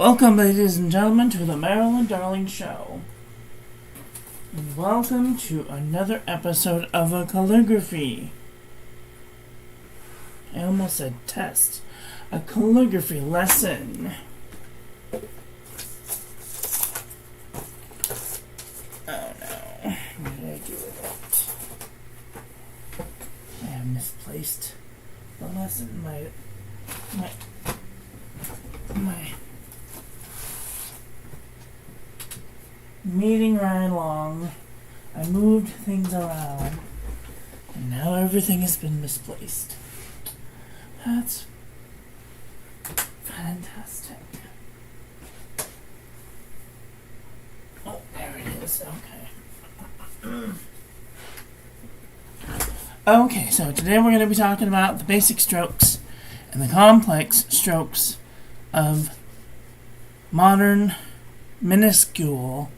Welcome, ladies and gentlemen, to the Marilyn Darling Show. And welcome to another episode of a calligraphy. I almost said test. A calligraphy lesson. Oh no. What did I do with it? I have misplaced the lesson. My meeting ran long. I moved things around, and now everything has been misplaced. That's fantastic. Oh, there it is. Okay. Okay, so today we're going to be talking about the basic strokes and the complex strokes of modern minuscule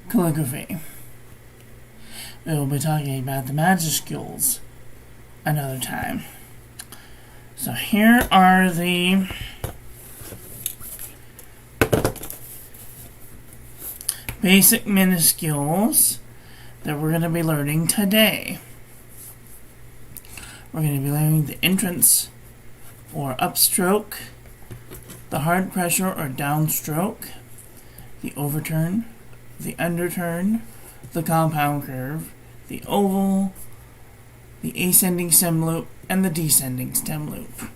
calligraphy. We will be talking about the majuscules another time. So here are the basic minuscules that we're going to be learning today. We're going to be learning the entrance or upstroke, the hard pressure or downstroke, the overturn, the underturn, the compound curve, the oval, the ascending stem loop, and the descending stem loop.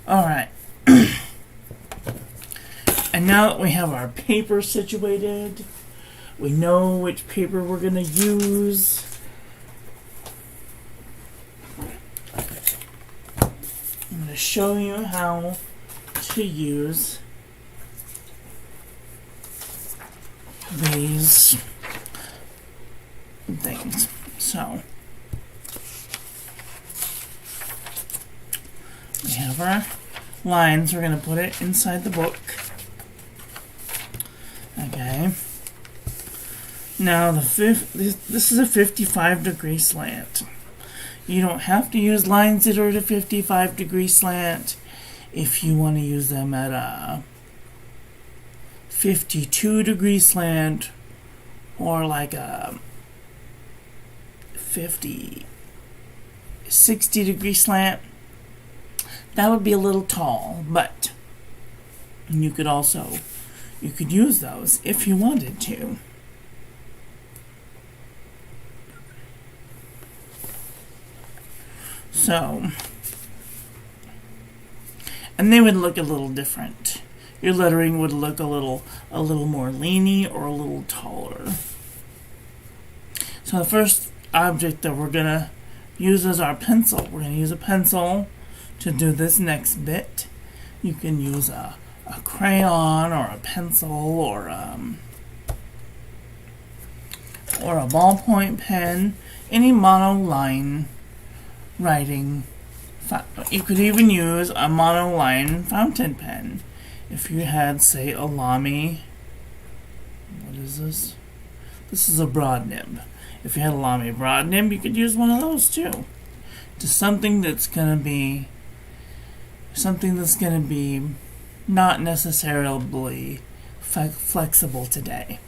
Alright. And now that we have our paper situated, we know which paper we're going to use. I'm going to show you how to use these things. So we have our lines. We're going to put it inside the book. Okay. Now this is a 55-degree slant. You don't have to use lines that are at a 55-degree slant if you want to use them at a 52-degree slant or like a 60-degree slant. That would be a little tall, but you could use those if you wanted to. So, and they would look a little different. Your lettering would look a little more leany or a little taller. So the first object that we're gonna use is our pencil. We're gonna use a pencil to do this next bit. You can use a crayon or a pencil or a ballpoint pen, any monoline writing. You could even use a monoline fountain pen. If you had, say, a Lamy, what is this? This is a broad nib. If you had a Lamy broad nib, you could use one of those too. Just something that's gonna be not necessarily flexible today.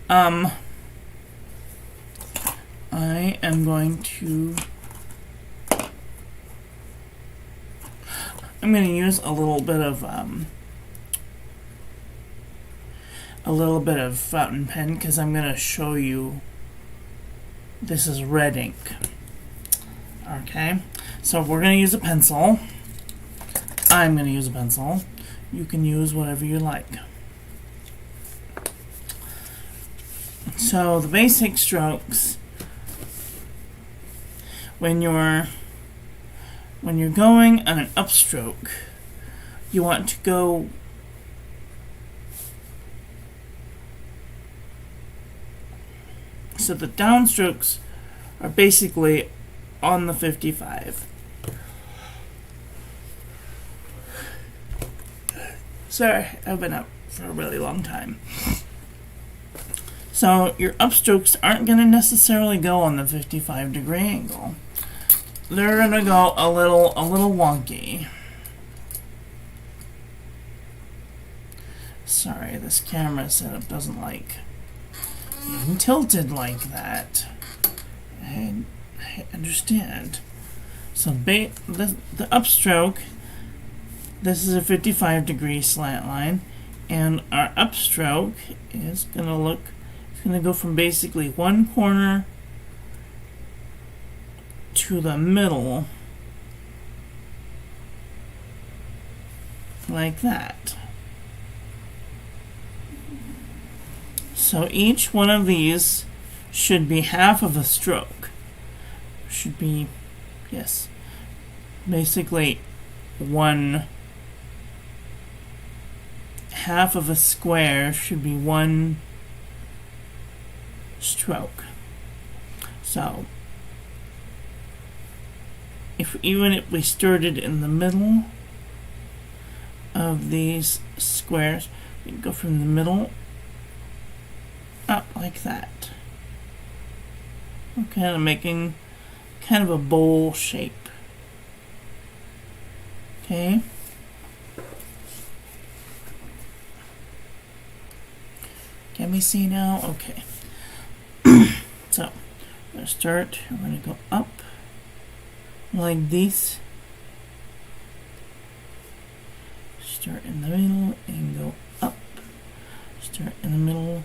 I am going to use a little bit of fountain pen because I'm going to show you this is red ink. Okay, so we're going to use a pencil. I'm going to use a pencil. You can use whatever you like. So the basic strokes, when you're going on an upstroke, you want to go so the downstrokes are basically on the 55. Sorry, I've been up for a really long time. So your upstrokes aren't going to necessarily go on the 55-degree angle. They're going to go a little wonky. Sorry, this camera setup doesn't like being tilted like that. I understand. So the upstroke, this is a 55-degree slant line, and our upstroke is going to look, it's going to go from basically one corner to the middle, like that. So each one of these should be half of a stroke. Should be, yes, basically one half of a square should be one stroke. So even if we started in the middle of these squares, we can go from the middle up like that. We're kind of making kind of a bowl shape. Okay. Can we see now? Okay. So, we're going to start, we're going to go up like this. Start in the middle and go up. Start in the middle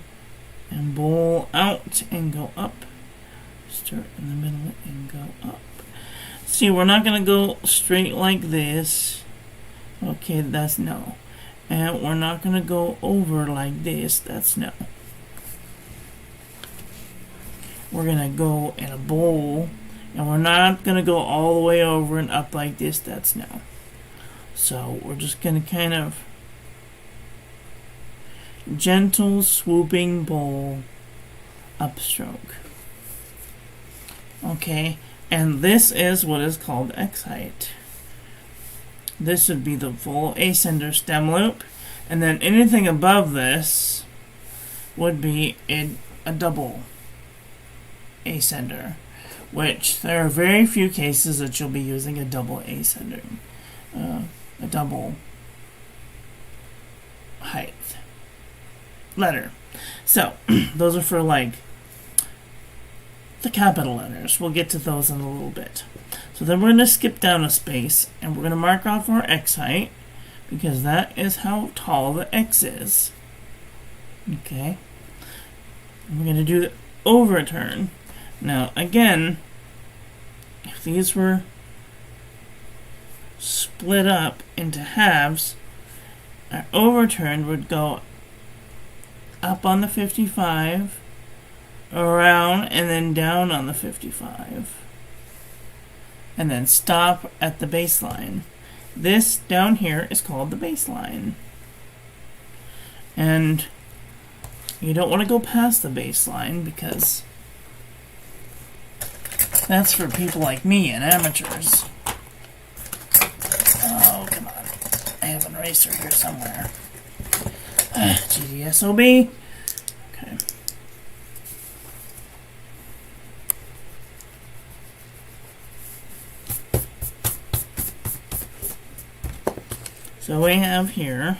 and bowl out and go up. Start in the middle and go up. See, we're not going to go straight like this. Okay, that's no. And we're not going to go over like this. That's no. We're going to go in a bowl. And we're not going to go all the way over and up like this. That's no. So we're just going to kind of gentle swooping bowl upstroke. Okay, and this is what is called X height. This would be the full ascender stem loop, and then anything above this would be a double ascender, which there are very few cases that you'll be using a double ascender, a double height letter. So those are for like the capital letters. We'll get to those in a little bit. So then we're going to skip down a space and we're going to mark off our X height because that is how tall the X is. Okay. And we're going to do the overturn. Now again, if these were split up into halves, our overturn would go up on the 55, around, and then down on the 55, and then stop at the baseline. This down here is called the baseline, and you don't want to go past the baseline because that's for people like me and amateurs. Oh, come on. I have an eraser here somewhere. GDSOB. Okay. So we have here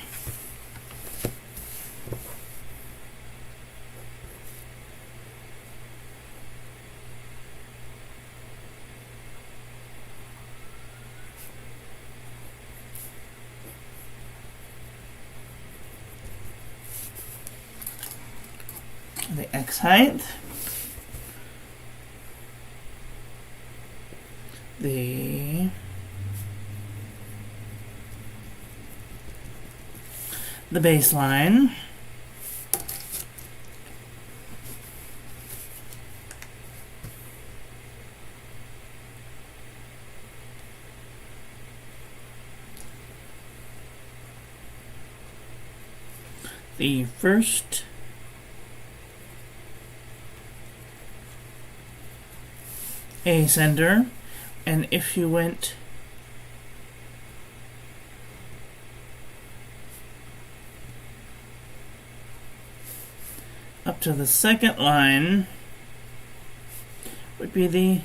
the X height, the baseline, the first ascender, and if you went up to the second line would be the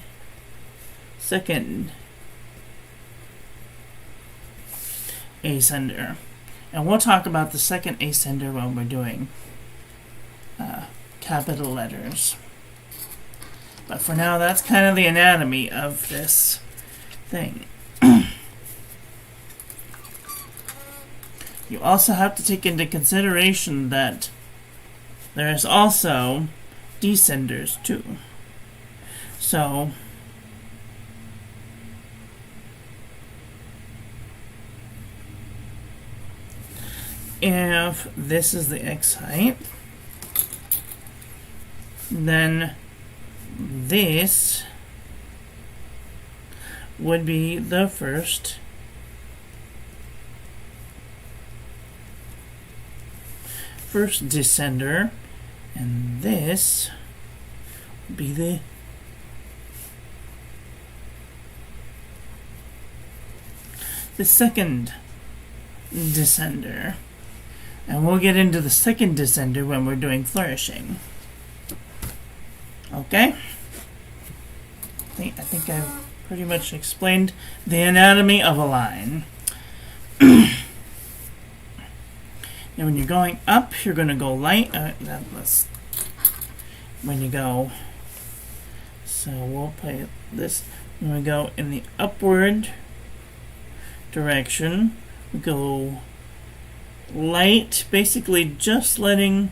second ascender. And we'll talk about the second ascender when we're doing capital letters. But for now, that's kind of the anatomy of this thing. You also have to take into consideration that there's also descenders too. So if this is the X height, then this would be the first descender, and this would be the second descender. And we'll get into the second descender when we're doing flourishing. Okay? I think I've pretty much explained the anatomy of a line. Now when you're going up, you're going to go light. When you go, so we'll play this. When we go in the upward direction, we go light, basically just letting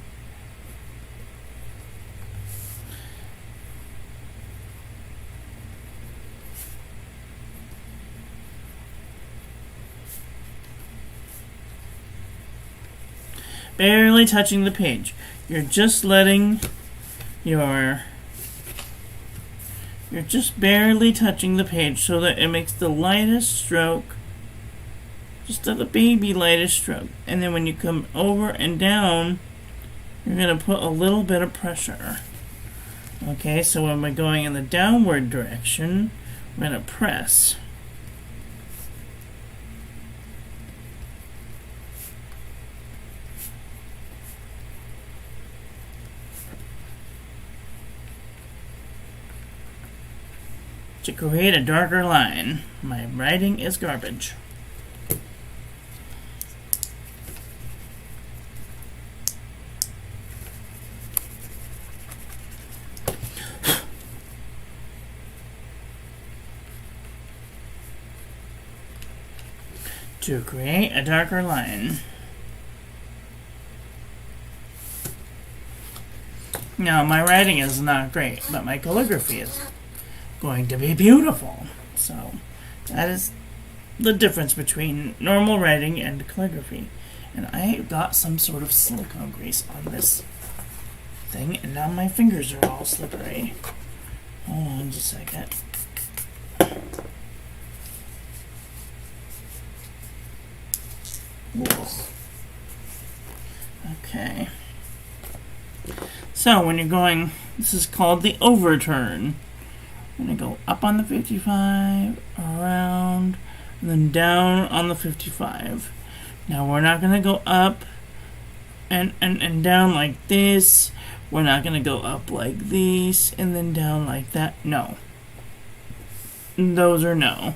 barely touching the page. You're just letting you're just barely touching the page so that it makes the lightest stroke, just the baby lightest stroke. And then when you come over and down, you're going to put a little bit of pressure. Okay, so when we're going in the downward direction, we're going to press. To create a darker line. My writing is garbage. To create a darker line. Now, my writing is not great, but my calligraphy is going to be beautiful. So that is the difference between normal writing and calligraphy. And I got some sort of silicone grease on this thing, and now my fingers are all slippery. Hold on just a second. Okay. So when you're going, this is called the overturn. I'm going to go up on the 55, around, and then down on the 55. Now we're not going to go up and down like this. We're not going to go up like this and then down like that. No. Those are no.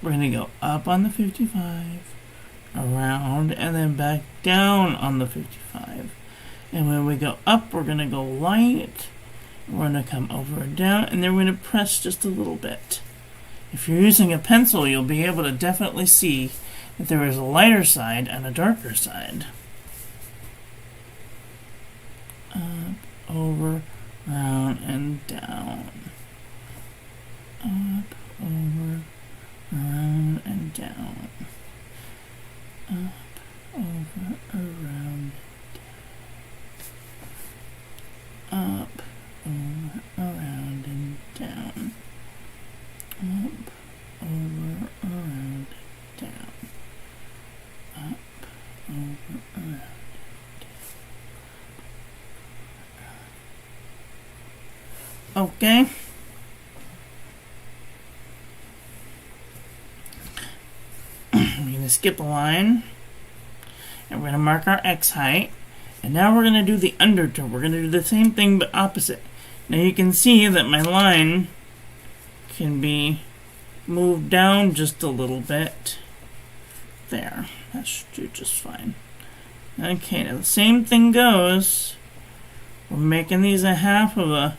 We're going to go up on the 55, around, and then back down on the 55. And when we go up, we're going to go light. We're going to come over and down, and then we're going to press just a little bit. If you're using a pencil, you'll be able to definitely see that there is a lighter side and a darker side. Up, over, round, and down. Up, over, around, and down. Up, over, around, down. Up, over, around, and down. Up, over, around, down. Up, over, around, down. Okay. We're going to skip a line. And we're going to mark our X height. And now we're going to do the undertow. We're going to do the same thing but opposite. Now you can see that my line can be moved down just a little bit. There. That should do just fine. Okay, now the same thing goes. We're making these a half of a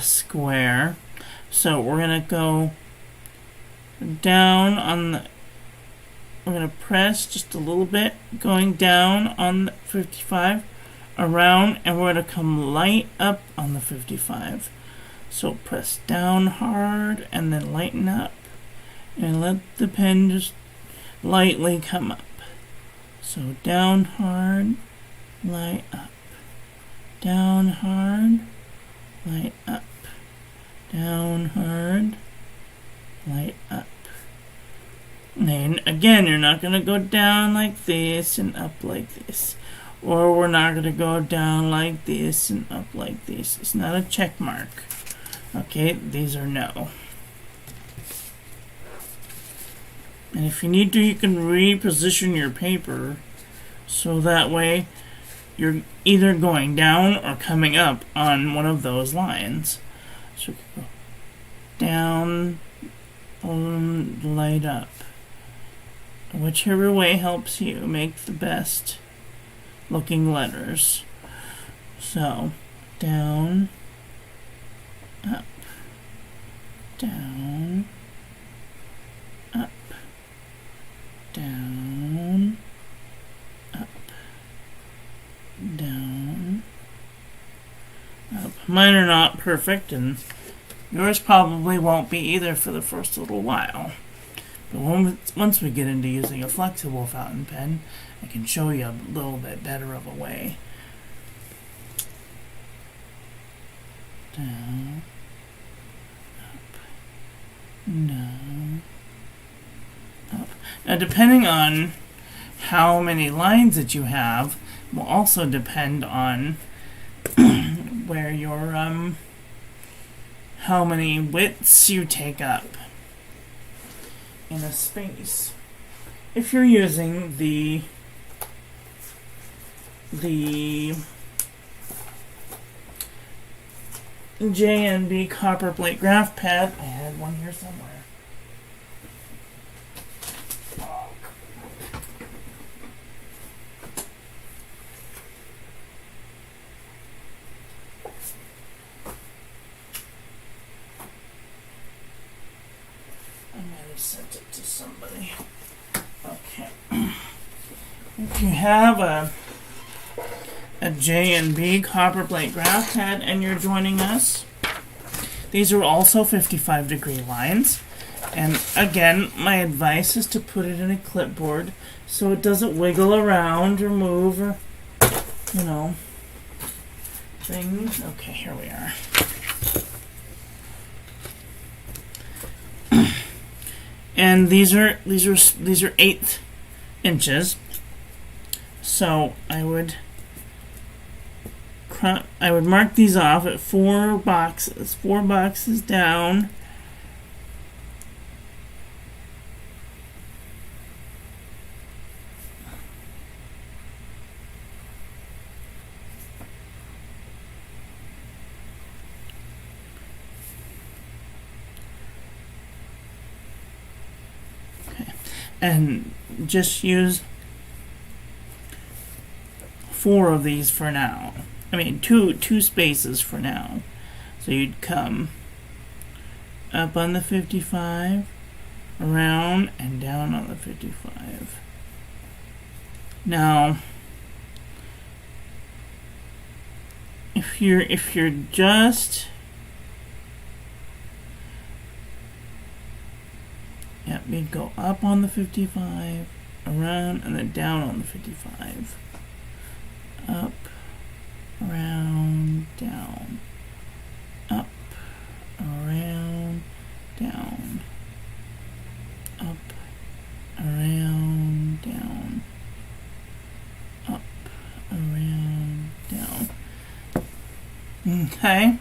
square. So we're going to go down on the, we're going to press just a little bit, going down on the 55, around, and we're going to come light up on the 55. So press down hard and then lighten up, and let the pen just lightly come up. So down hard, light up. Down hard, light up. Down hard, light up. And again, you're not going to go down like this and up like this. Or we're not going to go down like this and up like this. It's not a check mark. Okay, these are no. And if you need to, you can reposition your paper so that way you're either going down or coming up on one of those lines. So we can go down, light up. Whichever way helps you make the best looking letters. So, down, up, down, up, down, up, down, up. Mine are not perfect, and yours probably won't be either for the first little while. But once we get into using a flexible fountain pen, I can show you a little bit better of a way. Down, up, down, up. Now, depending on how many lines that you have, will also depend on where your how many widths you take up in a space. If you're using the J&B copper plate graph pad, I had one here somewhere. Sent it to somebody. Okay. If you have a J&B copper plate graph pad and you're joining us, these are also 55-degree lines. And again, my advice is to put it in a clipboard so it doesn't wiggle around or move or, you know, things. Okay, here we are. And these are 1/8 inches. So I would mark these off at 4 boxes down. And just use 4 of these for now. I mean, two spaces for now. So you'd come up on the 55, around, and down on the 55. Now, if you're just we'd go up on the 55, around, and then down on the 55. Up, around, down. Up, around, down. Up, around, down. Up, around, down. Okay.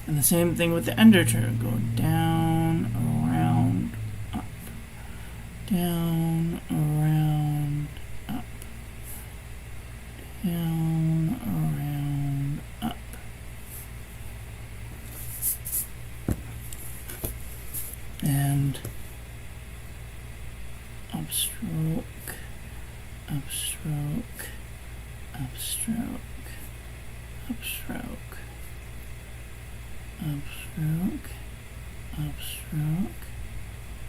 And the same thing with the undertow. Go down, around, up. Down, around, up. upstroke, upstroke, upstroke,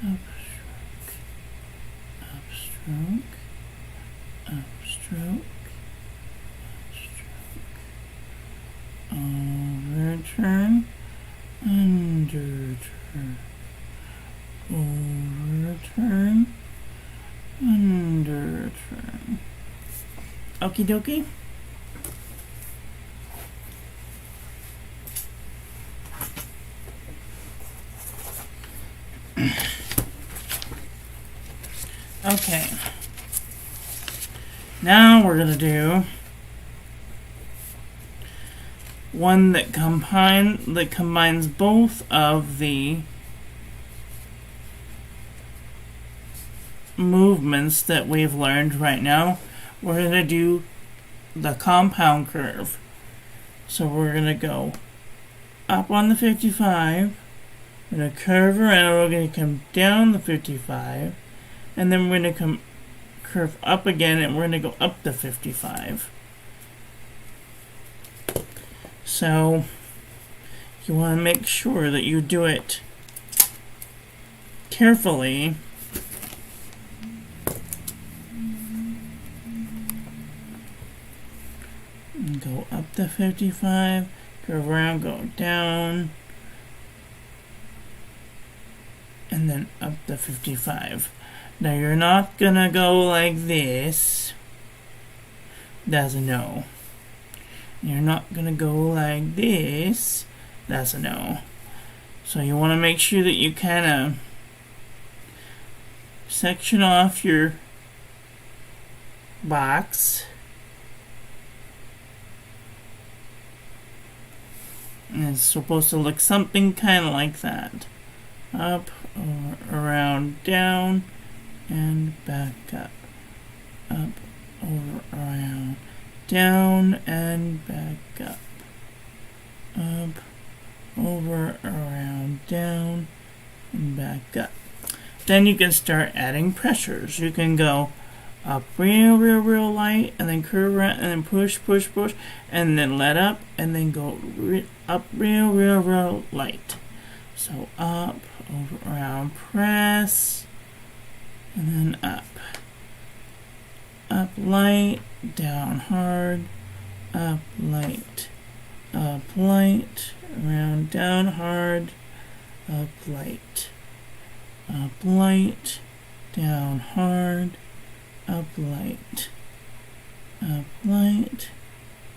upstroke, upstroke, upstroke, upstroke, overturn, underturn, overturn, underturn. Okie dokie. Okay. Now we're going to do one that combines both of the movements that we've learned right now. We're going to do the compound curve. So we're going to go up on the 55, we're going to curve around, we're going to come down the 55, and then we're going to curve up again, and we're going to go up the 55. So you want to make sure that you do it carefully. And go up the 55, curve around, go down, and then up the 55. Now you're not gonna go like this. That's a no. You're not gonna go like this. That's a no. So you want to make sure that you kind of section off your box. And it's supposed to look something kind of like that. Up, over, around, down, and back up. Up, over, around, down, and back up. Up, over, around, down, and back up. Then you can start adding pressures. You can go up real light, and then curve around, and then push, and then let up, and then go up real light. So up, over, around, press, and then up. Up light, down hard, up light, around, down hard, up light, down hard, up light,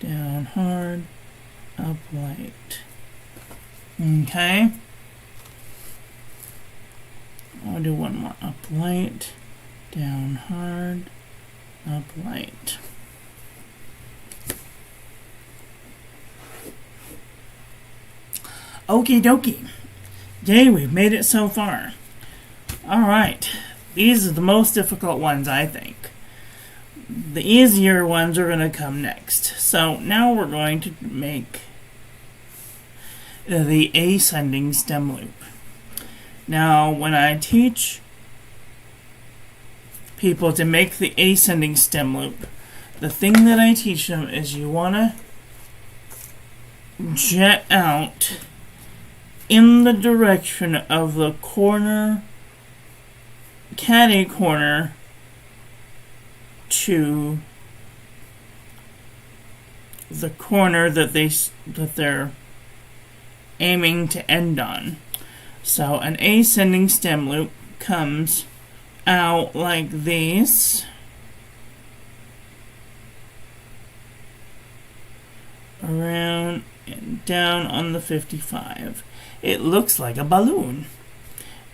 down hard, up light. Okay. I'll do one more. Up light, down hard, up light. Okie dokie. Yay, we've made it so far. Alright. These are the most difficult ones, I think. The easier ones are going to come next. So now we're going to make the ascending stem loop. Now, when I teach people to make the ascending stem loop, the thing that I teach them is you want to jet out in the direction of the corner, catty corner, to the corner that they're aiming to end on. So an ascending stem loop comes out like this, around and down on the 55. It looks like a balloon.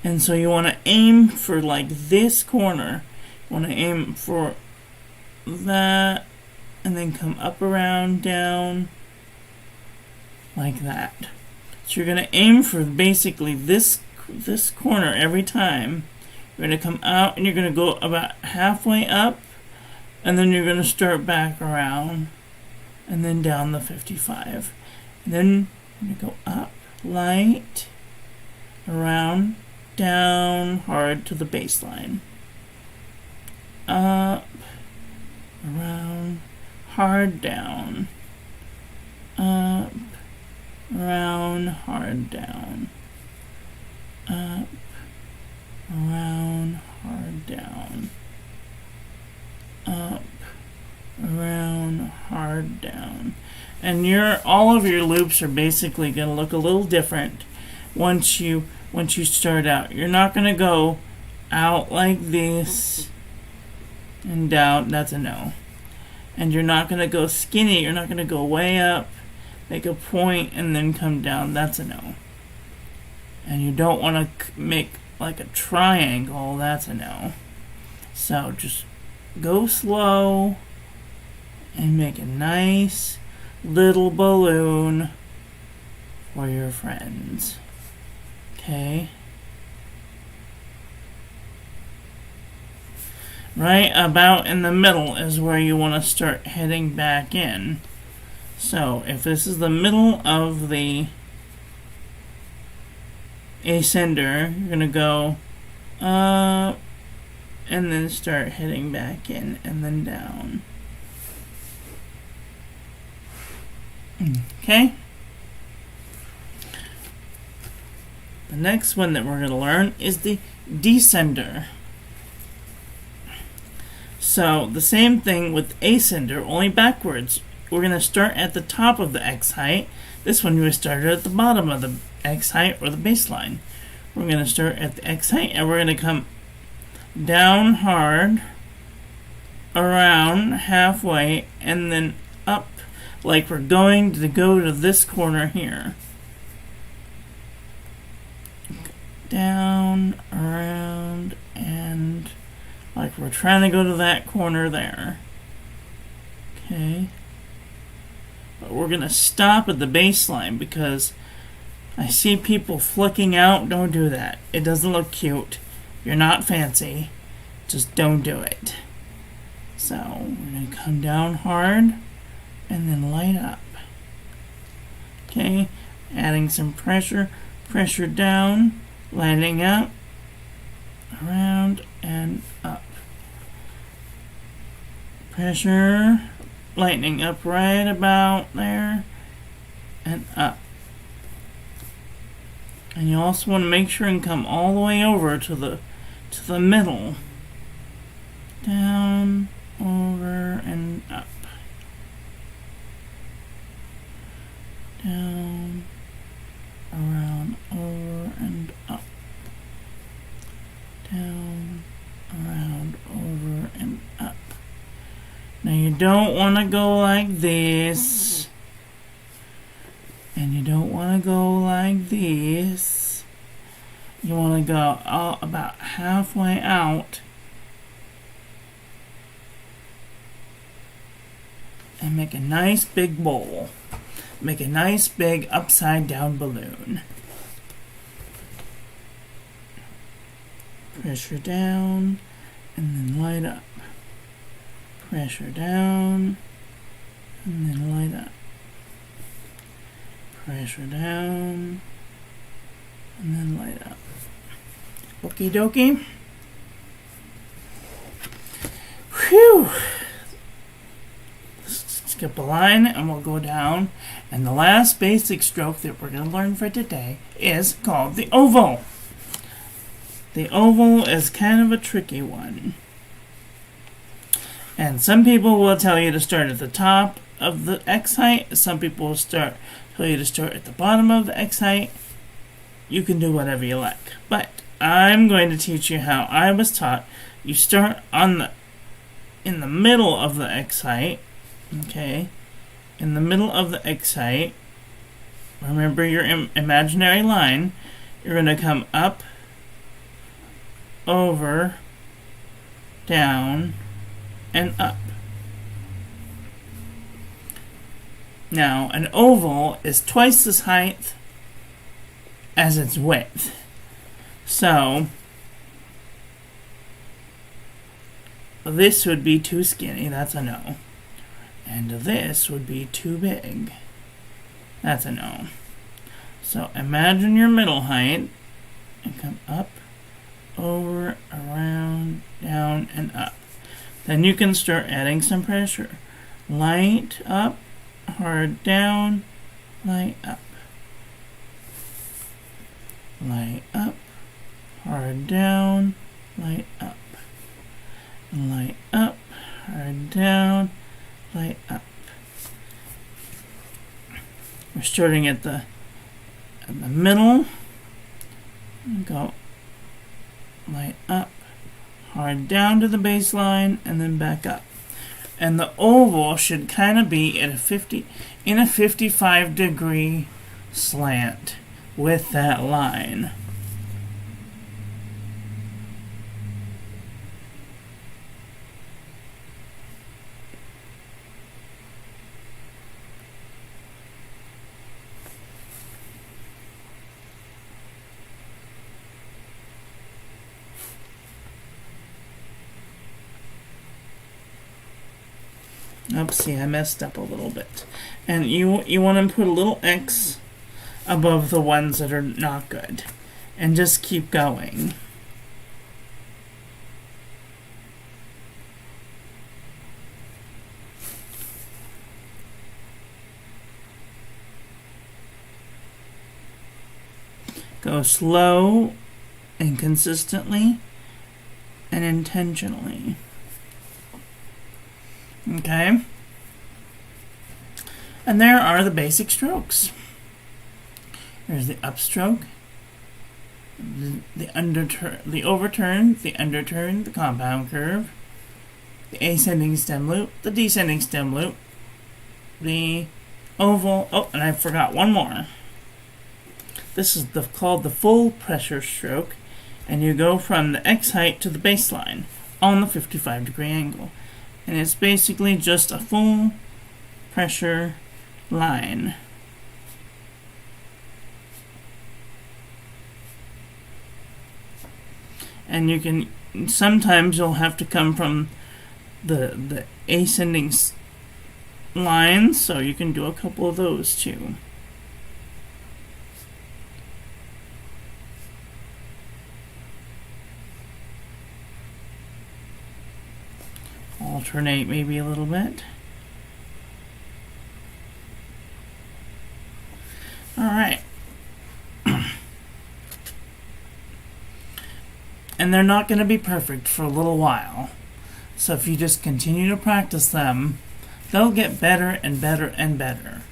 And so you want to aim for like this corner. You want to aim for that, and then come up, around, down, like that. So you're going to aim for basically this corner every time. You're going to come out and you're going to go about halfway up, and then you're going to start back around and then down the 55. And then you're going to go up, light, around, down, hard to the baseline. Up, around, hard, down. Up, hard down. Up, around, hard down. Up, around, hard down. And all of your loops are basically going to look a little different once you start out. You're not going to go out like this and down. That's a no. And you're not going to go skinny. You're not going to go way up, make a point, and then come down. That's a no. And you don't want to make like a triangle. That's a no. So just go slow and make a nice little balloon for your friends. Okay? Right about in the middle is where you want to start heading back in. So if this is the middle of the ascender, you're going to go up and then start heading back in and then down. Okay? The next one that we're going to learn is the descender. So the same thing with ascender, only backwards. We're going to start at the top of the X height. This one we started at the bottom of the X height or the baseline. We're going to start at the X height and we're going to come down hard, around halfway, and then up like we're going to go to this corner here. Down, around, and like we're trying to go to that corner there. Okay. But we're going to stop at the baseline because I see people flicking out. Don't do that. It doesn't look cute. You're not fancy. Just don't do it. So we're going to come down hard and then light up. Okay. Adding some pressure. Pressure down. Lighting up. Around and up. Pressure. Lightening up right about there. And up. And you also want to make sure and come all the way over to the middle. Down, over, and up. Down, around, over, and up. Down, around, over, and up. Now you don't want to go like this. And you don't want to go like this. You want to go about halfway out and make a nice big bowl. Make a nice big upside down balloon. Pressure down and then light up. Pressure down and then light up. Pressure down and then light up. Okie dokie. Whew. Skip a line and we'll go down. And the last basic stroke that we're going to learn for today is called the oval. The oval is kind of a tricky one. And some people will tell you to start at the top of the X height. Some people will tell you to start at the bottom of the X height. You can do whatever you like. But I'm going to teach you how I was taught. You start in the middle of the X height. Okay. In the middle of the X height. Remember your imaginary line. You're going to come up, over, down, and up. Now, an oval is twice as height as its width. So, this would be too skinny, that's a no. And this would be too big. That's a no. So, imagine your middle height and come up, over, around, down, and up. Then you can start adding some pressure. Light up, hard down, light up. light up, hard down, light up, light up, hard down, light up. We're starting at the middle. Go light up, hard down to the baseline, and then back up. And the oval should kind of be at a 55-degree slant with that line. Oopsie, I messed up a little bit. And you want to put a little X above the ones that are not good. And just keep going. Go slow and consistently and intentionally. Okay? And there are the basic strokes. There's the upstroke, the underturn, the overturn, the underturn, the compound curve, the ascending stem loop, the descending stem loop, the oval. Oh, and I forgot one more. This is called the full pressure stroke, and you go from the X height to the baseline on the 55-degree angle. And it's basically just a full pressure line. And you can, sometimes you'll have to come from the ascending lines, so you can do a couple of those too. Alternate maybe a little bit. All right. And they're not going to be perfect for a little while. So if you just continue to practice them, they'll get better and better and better.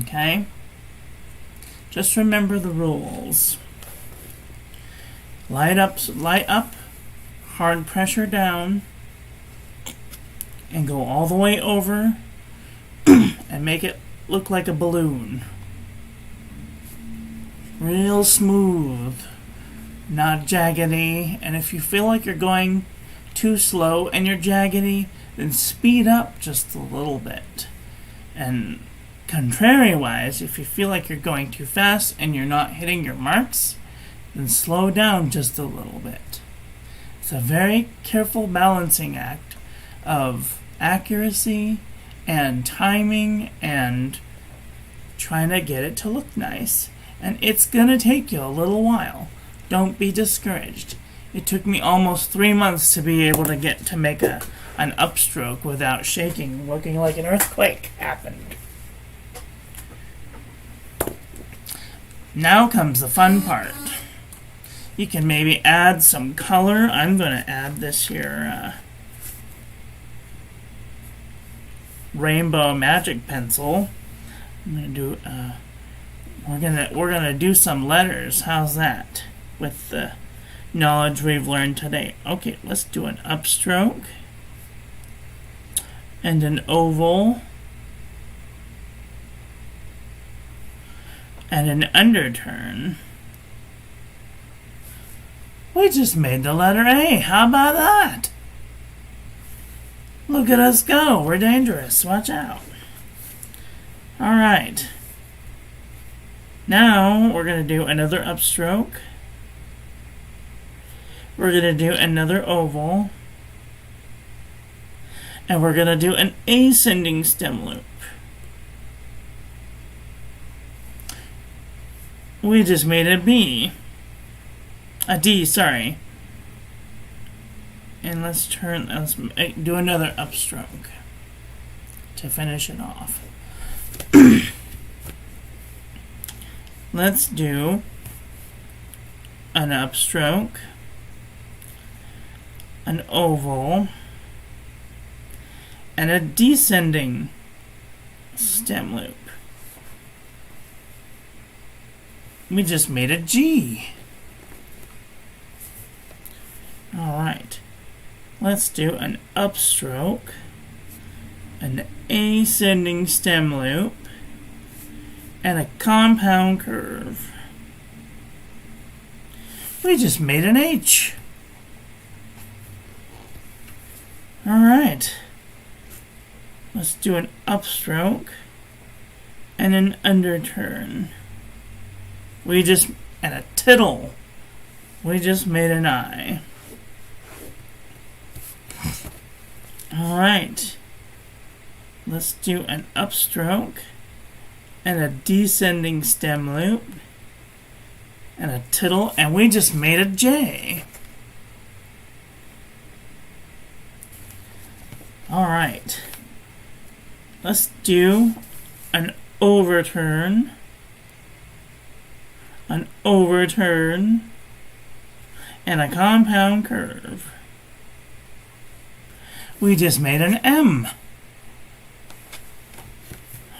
Okay? Just remember the rules. Light up, hard pressure down, and go all the way over and make it look like a balloon. Real smooth, not jaggedy. And if you feel like you're going too slow and you're jaggedy, then speed up just a little bit. And contrary-wise, if you feel like you're going too fast and you're not hitting your marks, then slow down just a little bit. It's a very careful balancing act of accuracy and timing and trying to get it to look nice. And it's going to take you a little while. Don't be discouraged. It took me almost 3 months to be able to get to make an upstroke without shaking, looking like an earthquake happened. Now comes the fun part. You can maybe add some color. I'm going to add this here rainbow magic pencil. I'm going to do we're gonna do some letters. How's that? With the knowledge we've learned today. Okay, let's do an upstroke and an oval and an underturn. We just made the letter A. How about that? Look at us go. We're dangerous. Watch out. Alright. Now we're going to do another upstroke. We're going to do another oval. And we're going to do an ascending stem loop. We just made a B. A D, sorry. And let's do another upstroke to finish it off. let's do an upstroke, an oval, and a descending stem loop. We just made a G. Alright, let's do an upstroke, an ascending stem loop, and a compound curve. We just made an H. Alright, let's do an upstroke and an underturn. And a tittle. We just made an I. Alright, let's do an upstroke and a descending stem loop and a tittle, and we just made a J. Alright, let's do an overturn, and a compound curve. We just made an M.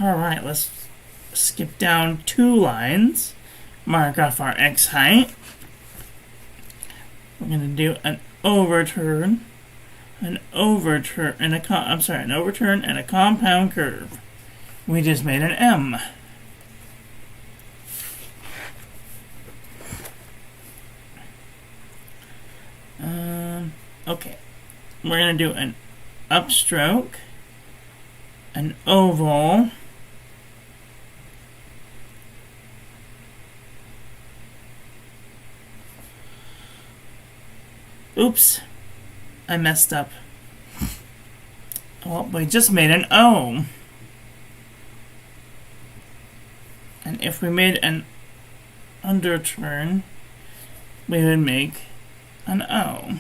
Alright, let's skip down 2 lines, mark off our X height. We're going to do an overturn, an overturn and a compound curve. We just made an M. Okay, we're going to do an upstroke, an oval, oops, I messed up. Well, we just made an O. And if we made an underturn, we would make an O.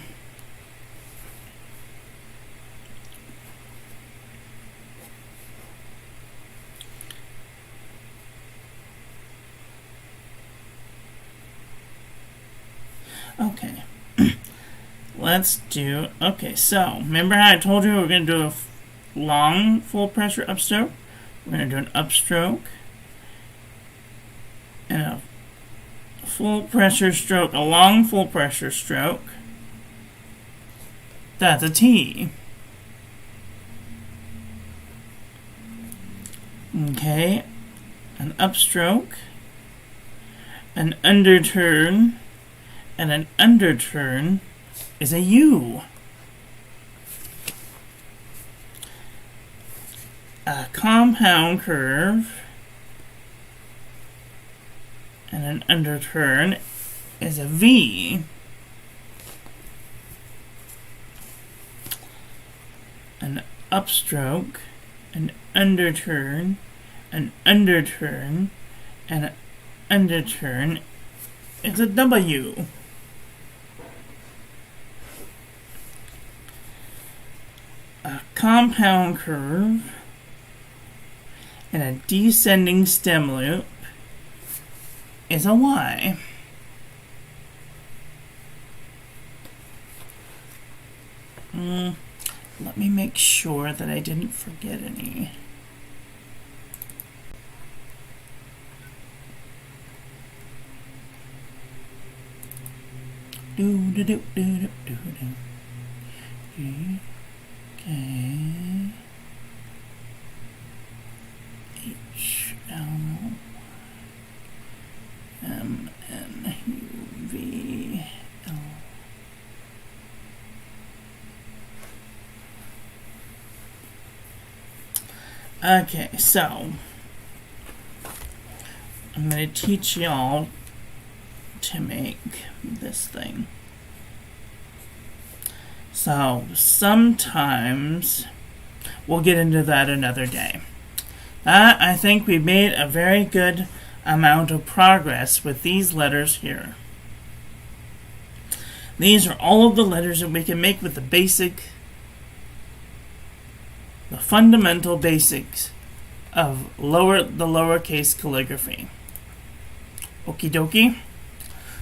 Okay. Let's do, so remember how I told you we were going to do a long full pressure upstroke? We're going to do an upstroke and a full pressure stroke, a long full pressure stroke. That's a T. Okay, an upstroke, an underturn, and an underturn is a U. A compound curve and an underturn is a V. An upstroke, an underturn, and an underturn is a W. A compound curve and a descending stem loop is a Y. Let me make sure that I didn't forget any. G, K, H, L, M, N, U, V, L. Okay, so I'm going to teach y'all to make this thing. So sometimes we'll get into that another day. I think we made a very good amount of progress with these letters here. These are all of the letters that we can make with the fundamental basics of the lowercase calligraphy. Okie dokie.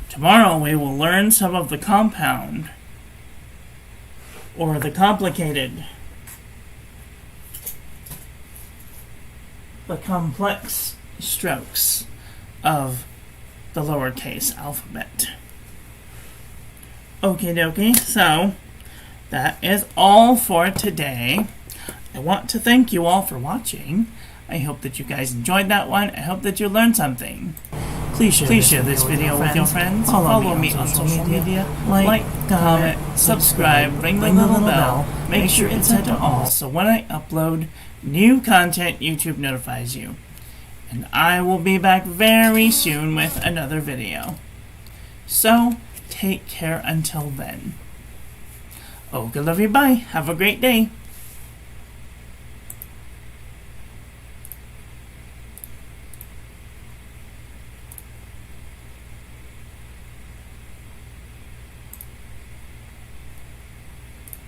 Tomorrow we will learn some of the compound, or the complicated, the complex strokes of the lowercase alphabet. Okie dokie, so that is all for today. I want to thank you all for watching. I hope that you guys enjoyed that one. I hope that you learned something. Please share this video with your friends. Follow me on social media. Like, comment, subscribe, ring the little bell. Make sure it's set to all so when I upload new content, YouTube notifies you. And I will be back very soon with another video. So, take care until then. Oh, good love you, bye. Have a great day.